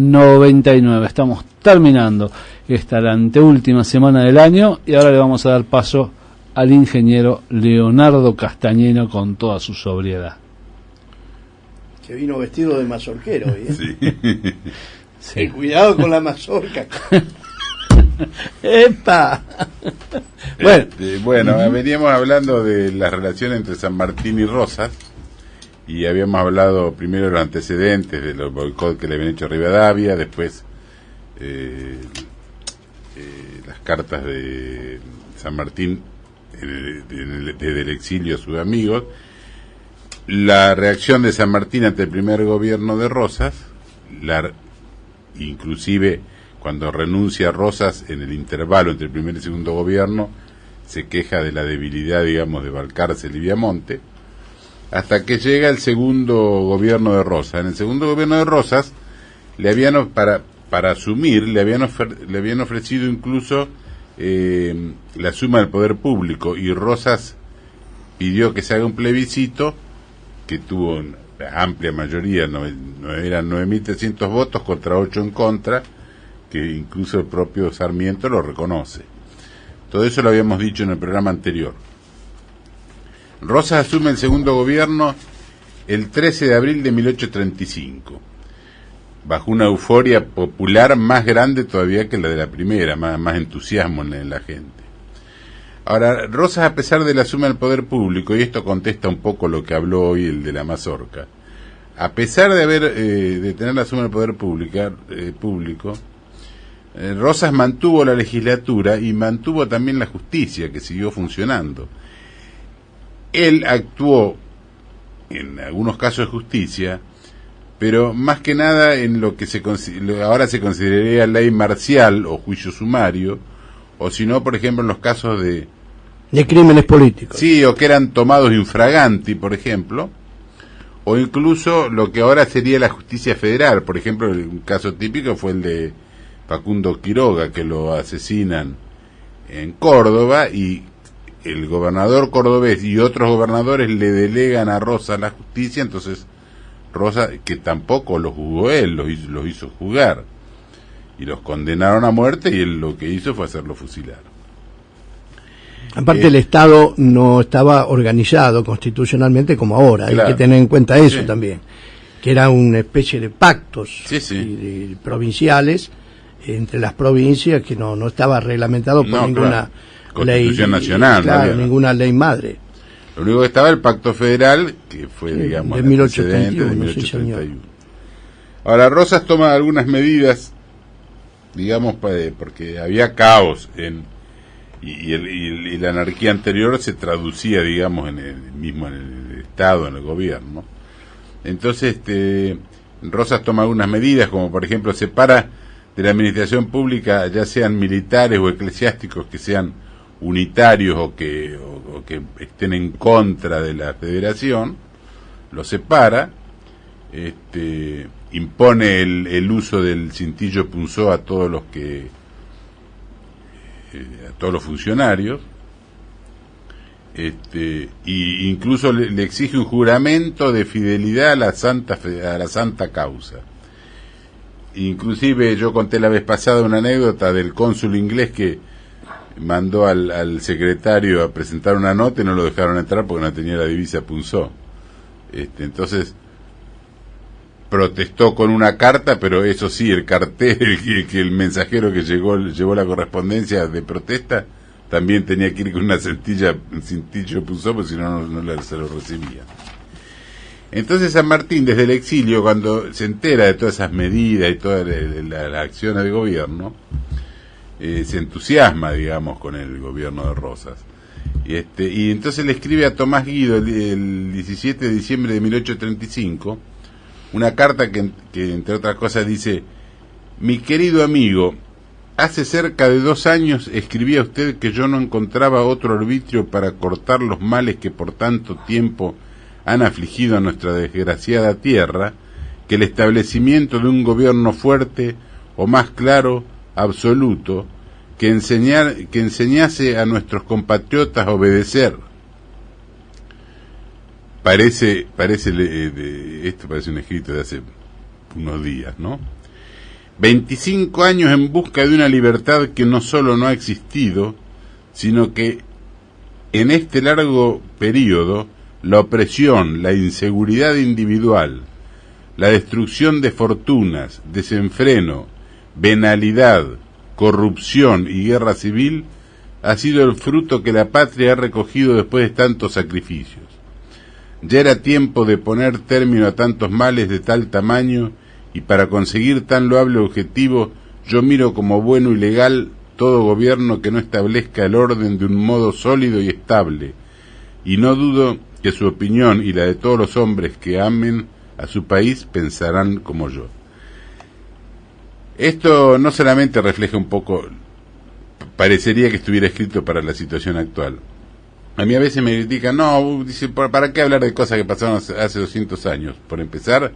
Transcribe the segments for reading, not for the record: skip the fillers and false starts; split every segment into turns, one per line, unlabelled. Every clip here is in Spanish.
99. Estamos terminando esta la anteúltima semana del año y ahora le vamos a dar paso al ingeniero Leonardo Castañeno con toda su sobriedad.
Que vino vestido de mazorquero, ¿eh?
Sí.
Sí. Cuidado con la mazorca. ¡Epa!
Bueno, veníamos hablando de la relación entre San Martín y Rosas, y habíamos hablado primero de los antecedentes de los boicots que le habían hecho a Rivadavia, después las cartas de San Martín desde el exilio a sus amigos, la reacción de San Martín ante el primer gobierno de Rosas, inclusive cuando renuncia Rosas en el intervalo entre el primer y segundo gobierno, se queja de la debilidad, digamos, de Valcárcel y Viamonte, hasta que llega el segundo gobierno de Rosas. En el segundo gobierno de Rosas, para asumir, le habían ofrecido incluso la suma del poder público, y Rosas pidió que se haga un plebiscito que tuvo una amplia mayoría, eran 9.300 votos contra 8 en contra, que incluso el propio Sarmiento lo reconoce. Todo eso lo habíamos dicho en el programa anterior. Rosas asume el segundo gobierno el 13 de abril de 1835, bajo una euforia popular más grande todavía que la de la primera, más entusiasmo en la gente. Ahora, Rosas, a pesar de la suma del poder público, y esto contesta un poco lo que habló hoy el de la mazorca, a pesar de tener la suma del poder público, Rosas mantuvo la legislatura y mantuvo también la justicia, que siguió funcionando. Él actuó en algunos casos de justicia, pero más que nada en lo que ahora se consideraría ley marcial o juicio sumario, o si no, por ejemplo, en los casos de
crímenes políticos.
Sí, o que eran tomados infraganti, por ejemplo, o incluso lo que ahora sería la justicia federal. Por ejemplo, un caso típico fue el de Facundo Quiroga, que lo asesinan en Córdoba, y el gobernador cordobés y otros gobernadores le delegan a Rosas la justicia. Entonces Rosas, que tampoco los juzgó él, los hizo juzgar, y los condenaron a muerte, y él lo que hizo fue hacerlo fusilar.
Aparte, el Estado no estaba organizado constitucionalmente como ahora. Claro. Hay que tener en cuenta eso, sí, también, que era una especie de pactos, sí, provinciales entre las provincias, que no estaba reglamentado por ninguna
Constitución nacional,
claro, ninguna ley madre.
Lo único que estaba el Pacto Federal, que fue, digamos,
de 1831,
de 1831. Sí, ahora, Rosas toma algunas medidas, digamos, porque había caos y la anarquía anterior se traducía, digamos, en el Estado, en el gobierno. Entonces, Rosas toma algunas medidas, como por ejemplo separa de la administración pública, ya sean militares o eclesiásticos que sean unitarios o que estén en contra de la federación, los separa, impone el uso del cintillo punzó a todos los funcionarios, y incluso le exige un juramento de fidelidad a la santa causa. Inclusive yo conté la vez pasada una anécdota del cónsul inglés que mandó al secretario a presentar una nota y no lo dejaron entrar porque no tenía la divisa punzó. Entonces protestó con una carta, pero eso sí, el cartel, el mensajero que llevó la correspondencia de protesta, también tenía que ir con un cintillo punzó, porque si no se lo recibía. Entonces San Martín, desde el exilio, cuando se entera de todas esas medidas y todas las acciones de gobierno, se entusiasma, digamos, con el gobierno de Rosas. Y entonces le escribe a Tomás Guido el 17 de diciembre de 1835 una carta que entre otras cosas dice: mi querido amigo, hace cerca de 2 años escribí a usted que yo no encontraba otro arbitrio para cortar los males que por tanto tiempo han afligido a nuestra desgraciada tierra, que el establecimiento de un gobierno fuerte, o más claro, absoluto, que enseñase a nuestros compatriotas a obedecer. Esto parece un escrito de hace unos días, ¿no? 25 años en busca de una libertad que no solo no ha existido, sino que en este largo periodo la opresión, la inseguridad individual, la destrucción de fortunas, desenfreno, venalidad, corrupción y guerra civil ha sido el fruto que la patria ha recogido después de tantos sacrificios. Ya era tiempo de poner término a tantos males de tal tamaño, y para conseguir tan loable objetivo yo miro como bueno y legal todo gobierno que no establezca el orden de un modo sólido y estable, y no dudo que su opinión y la de todos los hombres que amen a su país pensarán como yo. Esto no solamente refleja un poco, parecería que estuviera escrito para la situación actual. A mí a veces me critican, no, dice, ¿para qué hablar de cosas que pasaron hace 200 años? Por empezar,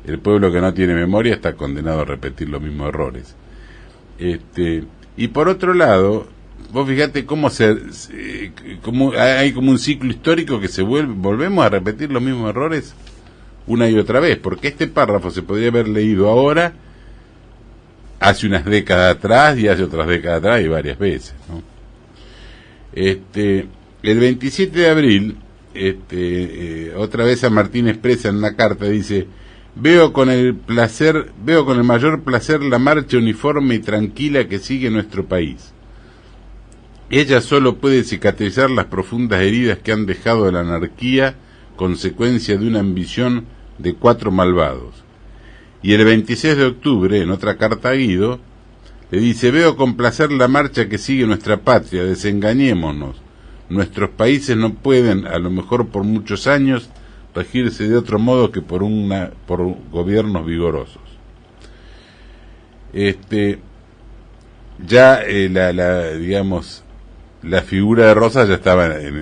el pueblo que no tiene memoria está condenado a repetir los mismos errores. Y por otro lado, vos fíjate cómo hay como un ciclo histórico que volvemos a repetir los mismos errores una y otra vez, porque este párrafo se podría haber leído ahora, hace unas décadas atrás y hace otras décadas atrás y varias veces, ¿no? El 27 de abril, otra vez San Martín expresa en una carta, dice: veo con el mayor placer la marcha uniforme y tranquila que sigue nuestro país. Ella solo puede cicatrizar las profundas heridas que han dejado la anarquía, consecuencia de una ambición de 4 malvados. Y el 26 de octubre, en otra carta a Guido, le dice: veo con placer la marcha que sigue nuestra patria, desengañémonos. Nuestros países no pueden, a lo mejor por muchos años, regirse de otro modo que por gobiernos vigorosos. La figura de Rosas ya estaba en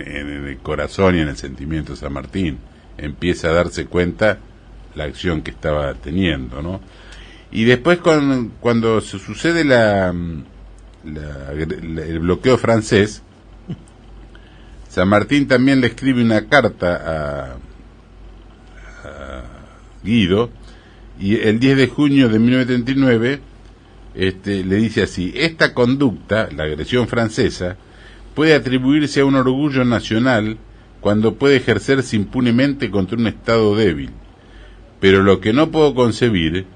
el corazón y en el sentimiento de San Martín. Empieza a darse cuenta la acción que estaba teniendo, ¿no? Y después cuando se sucede el bloqueo francés, San Martín también le escribe una carta a Guido, y el 10 de junio de 1939 le dice así: esta conducta, la agresión francesa, puede atribuirse a un orgullo nacional cuando puede ejercerse impunemente contra un Estado débil, pero lo que no puedo concebir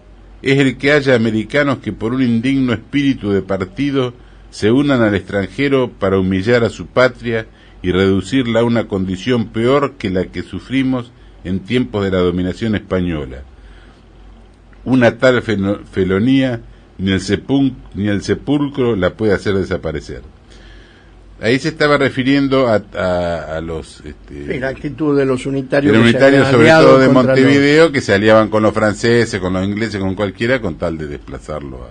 es el que haya americanos que por un indigno espíritu de partido se unan al extranjero para humillar a su patria y reducirla a una condición peor que la que sufrimos en tiempos de la dominación española. Una tal felonía ni el sepulcro la puede hacer desaparecer. Ahí se estaba refiriendo a los...
la actitud de los unitarios.
De los unitarios, sobre todo de Montevideo, que se aliaban con los franceses, con los ingleses, con cualquiera, con tal de desplazarlo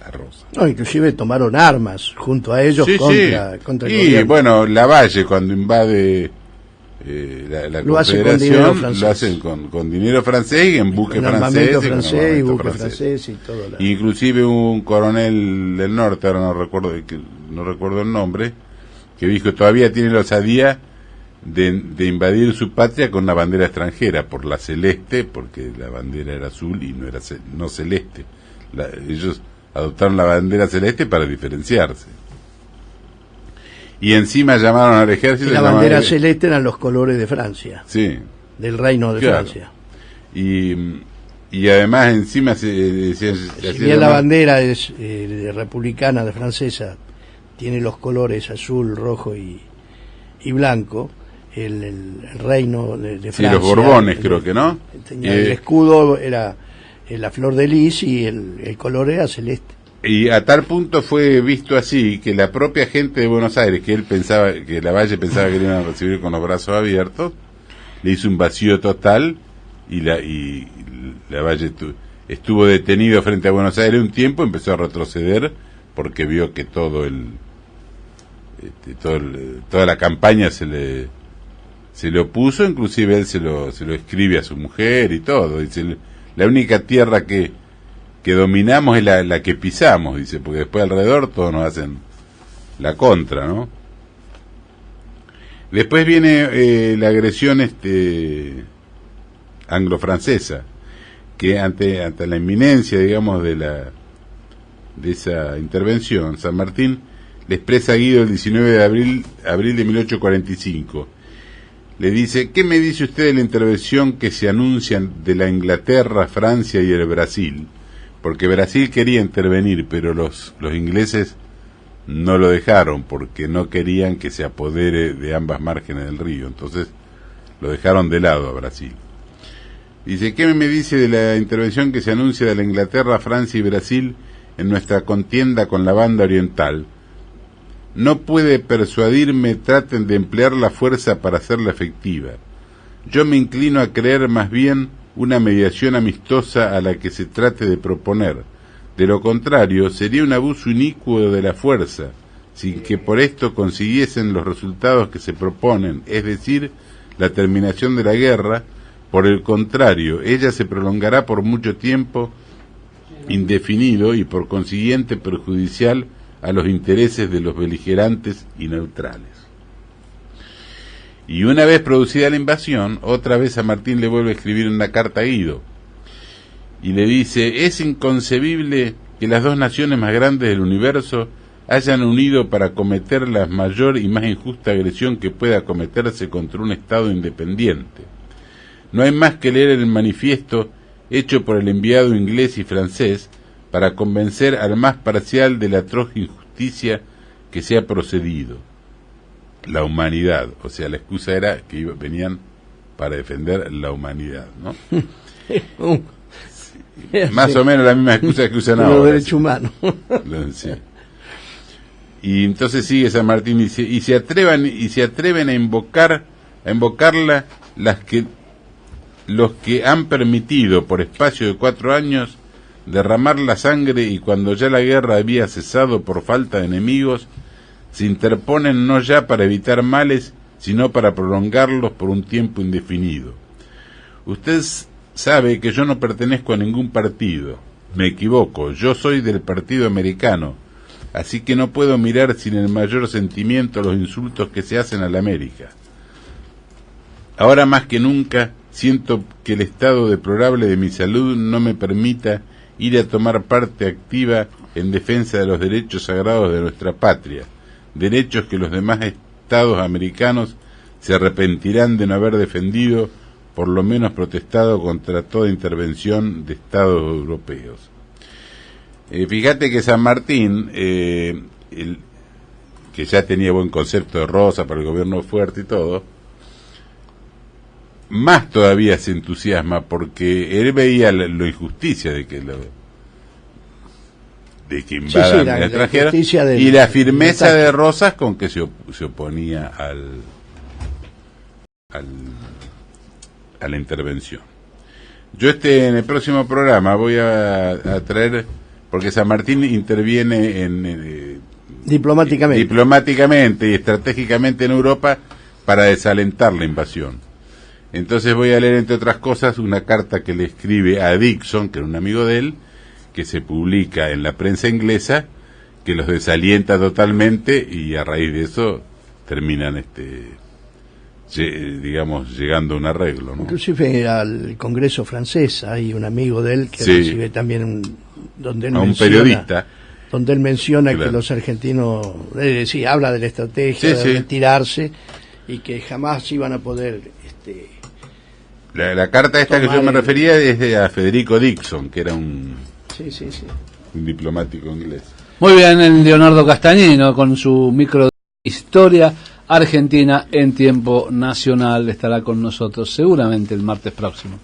a Rosa.
No, inclusive tomaron armas junto a ellos contra el gobierno.
Y bueno, Lavalle cuando invade la Confederación lo hacen con dinero francés y en buque francés
y buque francés y todo.
Inclusive un coronel del norte, ahora no recuerdo el nombre, que dijo todavía tiene la osadía de invadir su patria con una bandera extranjera, por la celeste, porque la bandera era azul y no celeste. Ellos adoptaron la bandera celeste para diferenciarse. Y encima llamaron al ejército.
Y la bandera celeste eran los colores de Francia.
Sí.
Del reino de Francia.
Y además encima se decía...
Si bien la bandera es republicana de francesa, tiene los colores azul, rojo y blanco, el reino de Francia...
Sí, los Borbones creo que, ¿no?
El escudo era la flor de lis y el color era celeste.
Y a tal punto fue visto así que la propia gente de Buenos Aires, que Lavalle pensaba que le iban a recibir con los brazos abiertos, le hizo un vacío total y Lavalle estuvo detenido frente a Buenos Aires un tiempo, empezó a retroceder porque vio que toda la campaña se le opuso, inclusive él se lo escribe a su mujer y todo. Dice, la única tierra que dominamos es la que pisamos, dice, porque después alrededor todos nos hacen la contra, ¿no? Después viene la agresión anglo-francesa, que ante la inminencia, digamos, de esa intervención, San Martín le expresa a Guido el 19 de abril de 1845. Le dice: ¿qué me dice usted de la intervención que se anuncia de la Inglaterra, Francia y el Brasil? Porque Brasil quería intervenir, pero los ingleses no lo dejaron, porque no querían que se apodere de ambas márgenes del río. Entonces lo dejaron de lado a Brasil. Dice: ¿qué me dice de la intervención que se anuncia de la Inglaterra, Francia y Brasil en nuestra contienda con la banda oriental? No puede persuadirme, traten de emplear la fuerza para hacerla efectiva. Yo me inclino a creer más bien una mediación amistosa a la que se trate de proponer. De lo contrario, sería un abuso inicuo de la fuerza, sin que por esto consiguiesen los resultados que se proponen, es decir, la terminación de la guerra. Por el contrario, ella se prolongará por mucho tiempo indefinido y por consiguiente perjudicial a los intereses de los beligerantes y neutrales. Y una vez producida la invasión, otra vez San Martín le vuelve a escribir una carta a Guido y le dice: es inconcebible que las dos naciones más grandes del universo hayan unido para cometer la mayor y más injusta agresión que pueda cometerse contra un Estado independiente. No hay más que leer el manifiesto hecho por el enviado inglés y francés para convencer al más parcial de la atroz injusticia que se ha procedido. La humanidad, o sea, la excusa era que venían para defender la humanidad, ¿no? Más o menos la misma excusa que usan ahora.
Los derechos humanos.
Sí. Y entonces sigue San Martín y se atreven a invocarla los que han permitido por espacio de 4 años derramar la sangre, y cuando ya la guerra había cesado por falta de enemigos, se interponen no ya para evitar males, sino para prolongarlos por un tiempo indefinido. Usted sabe que yo no pertenezco a ningún partido. Me equivoco, yo soy del Partido Americano, así que no puedo mirar sin el mayor sentimiento los insultos que se hacen a la América. Ahora más que nunca siento que el estado deplorable de mi salud no me permita ir a tomar parte activa en defensa de los derechos sagrados de nuestra patria, derechos que los demás estados americanos se arrepentirán de no haber defendido, por lo menos protestado contra toda intervención de estados europeos. Fíjate que San Martín, que ya tenía buen concepto de Rosa para el gobierno fuerte y todo, más todavía se entusiasma porque él veía la injusticia de que invadan el extranjero y la firmeza de Rosas con que se oponía a la intervención. Yo en el próximo programa voy a traer, porque San Martín interviene diplomáticamente y estratégicamente en Europa para desalentar la invasión. Entonces voy a leer, entre otras cosas, una carta que le escribe a Dixon, que era un amigo de él, que se publica en la prensa inglesa, que los desalienta totalmente, y a raíz de eso terminan digamos, llegando a un arreglo, ¿no? Inclusive
al Congreso francés hay un amigo de él que recibe también donde él
un periodista
donde él menciona que los argentinos habla de la estrategia de retirarse y que jamás iban a poder
la carta esta que yo me refería es de Federico Dixon, que era un diplomático inglés.
Muy bien, el Leonardo Castañino con su microhistoria argentina en tiempo nacional estará con nosotros seguramente el martes próximo.